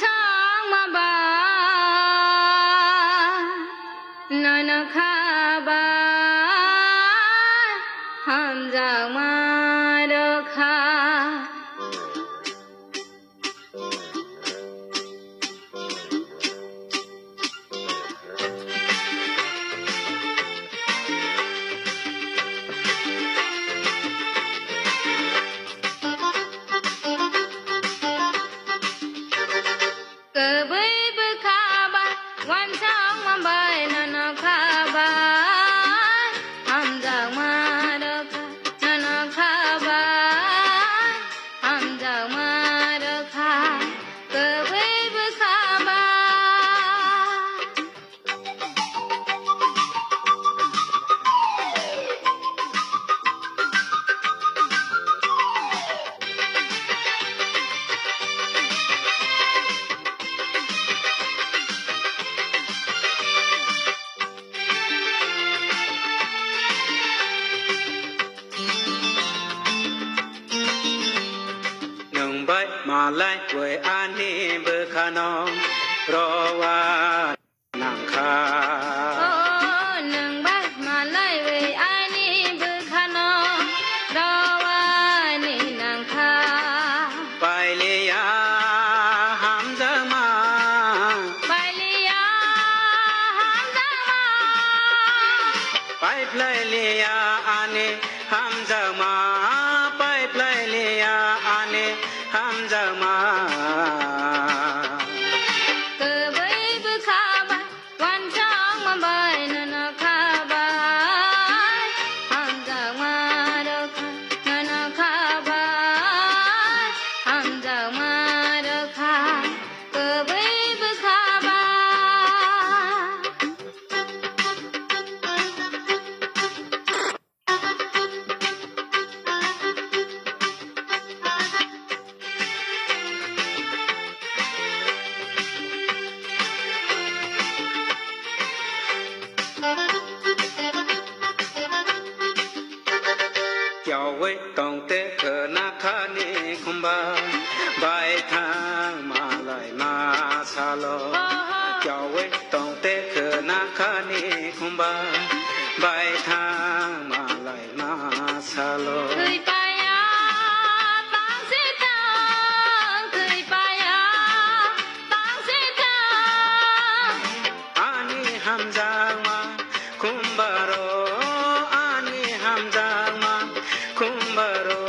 sang ma ba nono ba hamjakma rwkha Kubui bwkha ba wansang hambai nono ba hamjakma rwkha nono ba hamjakma rwkha kubui bwkha ba Bay mà lại với an ni bwkha nong rwa nàng kha nâng bay mà lại về ai ni bwkha no rawa ni nang kha bay liya hamjakma bay liya hamjakma bay play liya ani hamjakma bay play liya ani hamjakma Kubui bwkha ba wansang hambai nono ba hamjakma rwkha nono ba hamjakma rwkha kubui bwkha ba Chào với tong te khờ na kha ni khumba bài thang mà lại ma sa lo chào với tong te khờ na kha ni khumba bài thang mà lại ma sa lo Cười paya tang se tang cười paya tang se tang ani hamjakma kumbaro ani hamjakma kumbaro